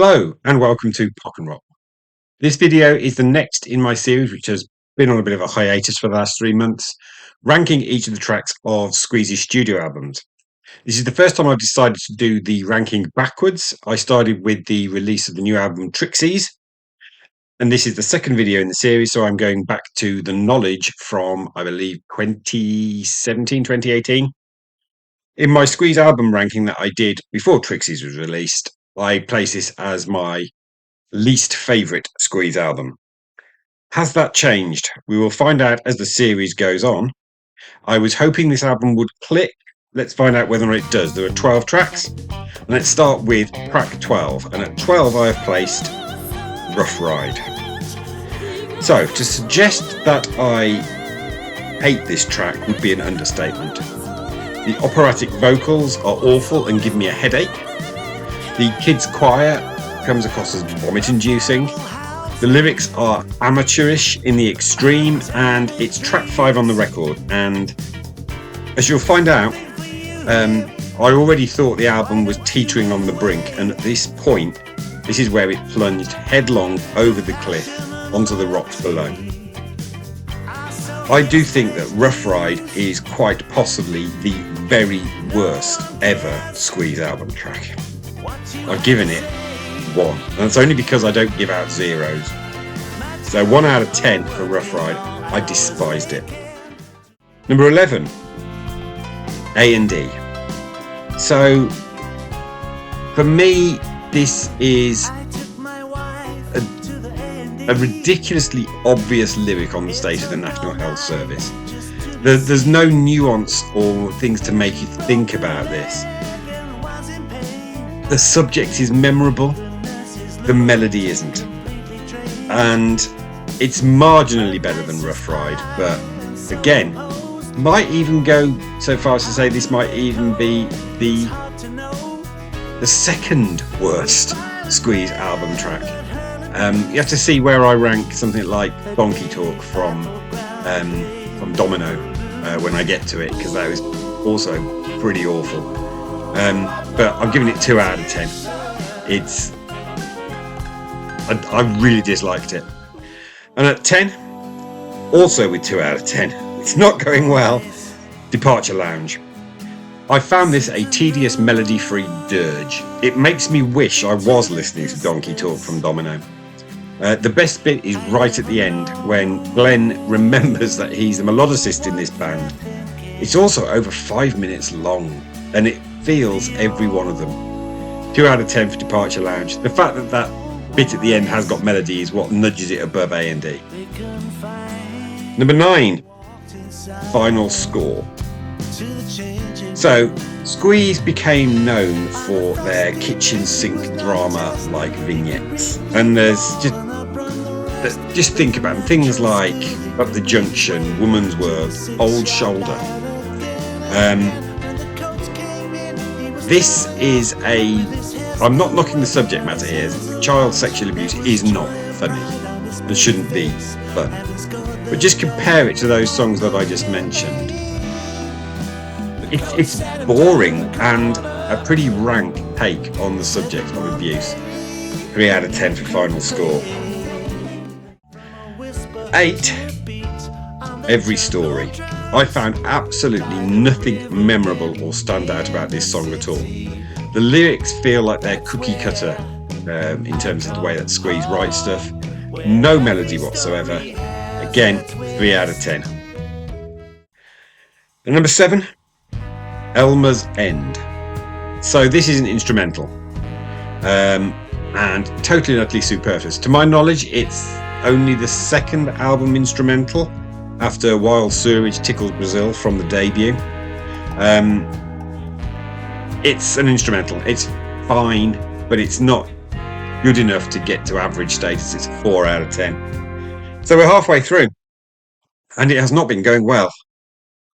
Hello and welcome to Pop and Rock. This video is the next in my series, which has been on a bit of a hiatus for the last 3 months, ranking each of the tracks of Squeeze's studio albums. This is the first time I've decided to do the ranking backwards. I started with the release of the new album Trixies, and this is the second video in the series, so I'm going back to the knowledge from, I believe, 2017, 2018. In my Squeeze album ranking that I did before Trixies was released, I place this as my least favourite Squeeze album. Has that changed? We will find out as the series goes on. I was hoping this album would click. Let's find out whether or not it does. There are 12 tracks. And let's start with track 12. And at 12 I have placed Rough Ride. So to suggest that I hate this track would be an understatement. The operatic vocals are awful and give me a headache. The kids' choir comes across as vomit-inducing. The lyrics are amateurish in the extreme, and it's track 5 on the record. And as you'll find out, I already thought the album was teetering on the brink, and at this point, this is where it plunged headlong over the cliff onto the rocks below. I do think that Rough Ride is quite possibly the very worst ever Squeeze album track. I've given it 1, and that's only because I don't give out zeros. So 1 out of 10 for Rough Ride. I despised it. Number 11, A&D. So for me, this is a ridiculously obvious lyric on the state of the National Health Service. There's no nuance or things to make you think about this. The subject is memorable, the melody isn't. And it's marginally better than Rough Ride, but again, might even go so far as to say this might even be the second worst Squeeze album track. You have to see where I rank something like Donkey Talk from Domino when I get to it, because that was also pretty awful. But I'm giving it 2 out of 10. I really disliked it. And at 10, also with 2 out of 10, it's not going well, Departure Lounge. I found this a tedious melody-free dirge. It makes me wish I was listening to Donkey Talk from Domino. The best bit is right at the end, when Glenn remembers that he's the melodicist in this band. It's also over 5 minutes long, and it feels every one of them. 2 out of 10 for Departure Lounge. The fact that that bit at the end has got melody is what nudges it above A&D. Number 9, Final Score. So, Squeeze became known for their kitchen sink drama like vignettes. And there's just think about them. Things like Up the Junction, Woman's Worth, Old Shoulder. This is I'm not knocking the subject matter here. Child sexual abuse is not funny and shouldn't be fun. But just compare it to those songs that I just mentioned. It's boring and a pretty rank take on the subject of abuse. 3 out of 10 for Final Score. 8, Every Story. I found absolutely nothing memorable or stand out about this song at all. The lyrics feel like they're cookie cutter in terms of the way that Squeeze writes stuff. No melody whatsoever. Again, 3 out of 10. And number 7, Elmer's End. So this is an instrumental and totally and utterly superfluous. To my knowledge, it's only the second album instrumental after Wild Sewerage Tickles Brazil from the debut. It's an instrumental. It's fine, but it's not good enough to get to average status. It's 4 out of 10. So we're halfway through, and it has not been going well.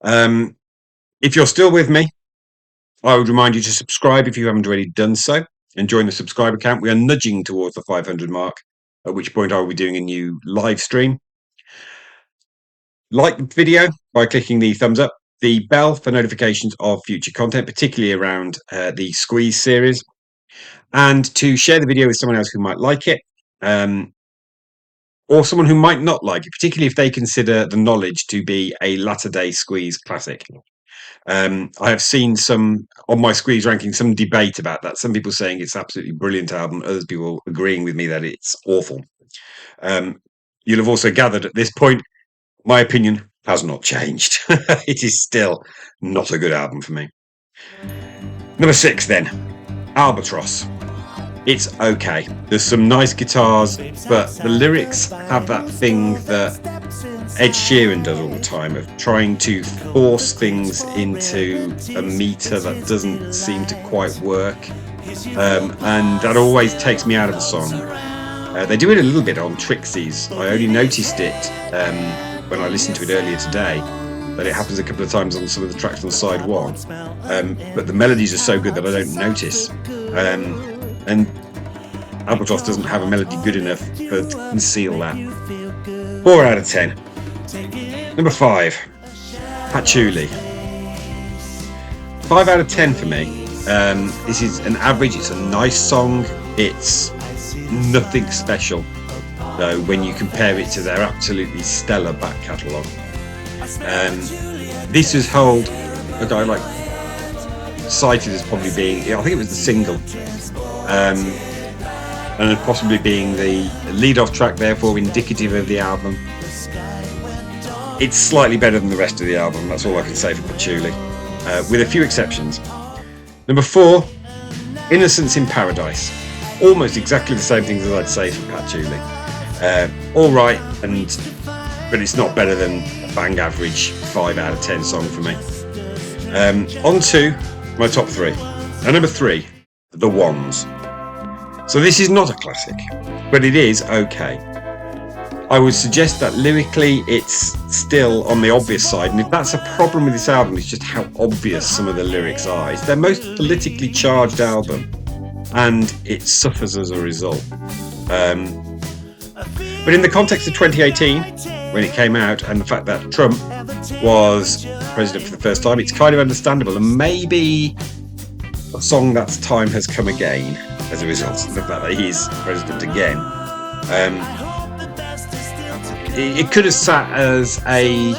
If you're still with me, I would remind you to subscribe if you haven't already done so, and join the subscriber count. We are nudging towards the 500 mark, at which point I will be doing a new live stream. Like the video by clicking the thumbs up, the bell for notifications of future content, particularly around the Squeeze series. and to share the video with someone else who might like it, um, or someone who might not like it, particularly if they consider The Knowledge to be a latter day Squeeze classic. I have seen some on my Squeeze ranking, some debate about that. Some people saying it's absolutely brilliant album, others people agreeing with me that it's awful. Um, you'll have also gathered at this point, my opinion has not changed. It is still not a good album for me. Number 6, then, Albatross. It's okay. There's some nice guitars, but the lyrics have that thing that Ed Sheeran does all the time of trying to force things into a meter that doesn't seem to quite work. And that always takes me out of the song. They do it a little bit on Trixie's. I only noticed it when I listened to it earlier today, that it happens a couple of times on some of the tracks on side one. But the melodies are so good that I don't notice. And Albatross doesn't have a melody good enough to conceal that. 4 out of 10. Number 5, Patchouli. 5 out of 10 for me. This is an average. It's a nice song. It's nothing special, though, when you compare it to their absolutely stellar back catalogue. This was held, a guy like cited as probably being, I think it was the single, and possibly being the lead-off track, therefore indicative of the album. It's slightly better than the rest of the album, that's all I can say for Patchouli, with a few exceptions. Number 4, Innocence in Paradise. Almost exactly the same things as I'd say for Patchouli. All right, but it's not better than a bang average 5 out of 10 song for me. On to my top 3. And number 3, The Wands. So this is not a classic, but it is okay. I would suggest that lyrically it's still on the obvious side, and if that's a problem with this album, it's just how obvious some of the lyrics are. It's their most politically charged album, and it suffers as a result. But in the context of 2018, when it came out, and the fact that Trump was president for the first time, it's kind of understandable, and maybe a song that's time has come again as a result of the fact that he's president again. It could have sat as a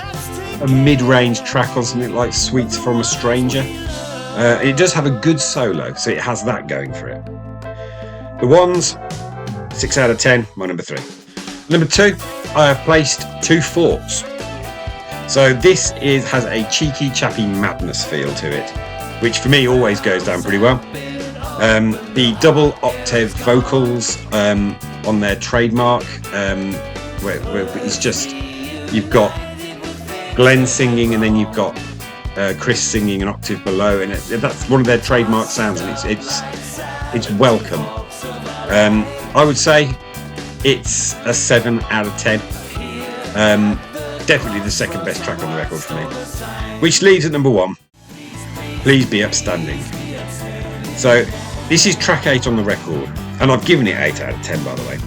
mid-range track on something like Sweets from a Stranger. It does have a good solo, so it has that going for it. The Ones, 6 out of 10, my number 3. Number 2, I have placed Two Forks. So this has a cheeky, chappy madness feel to it, which for me always goes down pretty well. The double octave vocals on their trademark, where it's just, you've got Glenn singing and then you've got Chris singing an octave below, and that's one of their trademark sounds, and it's welcome. I would say it's a 7 out of 10. Definitely the second best track on the record for me. Which leaves at number 1, Please Be Upstanding. So this is track 8 on the record, and I've given it 8 out of 10, by the way.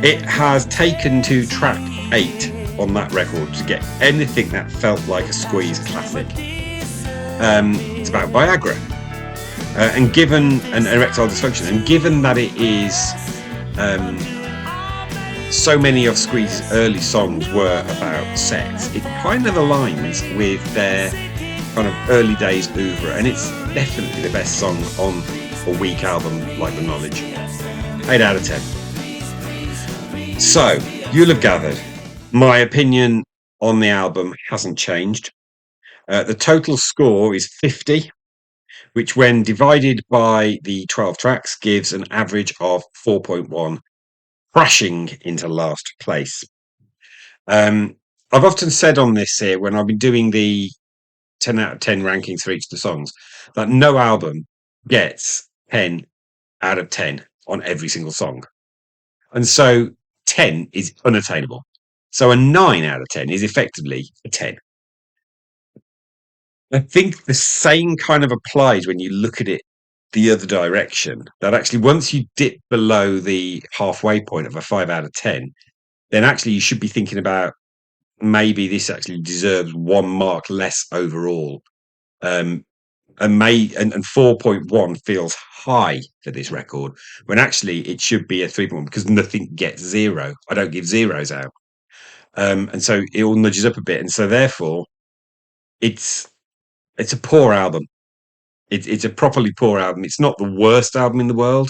It has taken to track 8 on that record to get anything that felt like a Squeeze classic. It's about Viagra, and given an erectile dysfunction, and given that it is so many of Squeeze's early songs were about sex, it kind of aligns with their kind of early days oeuvre, and it's definitely the best song on a weak album like The Knowledge. 8 out of 10. So, you'll have gathered, my opinion on the album hasn't changed. The total score is 50, which when divided by the 12 tracks gives an average of 4.1, crashing into last place. I've often said on this here, when I've been doing the 10 out of 10 rankings for each of the songs, that no album gets 10 out of 10 on every single song. And so 10 is unattainable. So a 9 out of 10 is effectively a 10. I think the same kind of applies when you look at it the other direction, that actually once you dip below the halfway point of a 5 out of 10, then actually you should be thinking about maybe this actually deserves 1 mark less overall. and 4.1 feels high for this record when actually it should be a 3.1 because nothing gets zero. I don't give zeros out. And so it all nudges up a bit. And so therefore it's a poor album. It's a properly poor album. It's not the worst album in the world,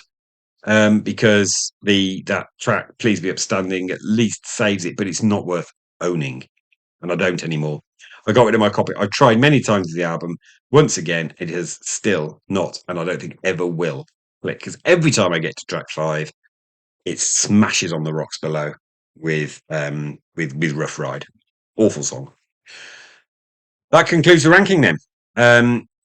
because that track "Please Be Upstanding" at least saves it, but it's not worth owning, and I don't anymore. I got rid of my copy. I've tried many times with the album. Once again, it has still not, and I don't think ever will click, because every time I get to track 5, it smashes on the rocks below with "Rough Ride." Awful song. That concludes the ranking then.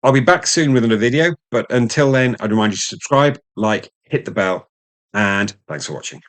I'll be back soon with another video, but until then, I'd remind you to subscribe, like, hit the bell, and thanks for watching.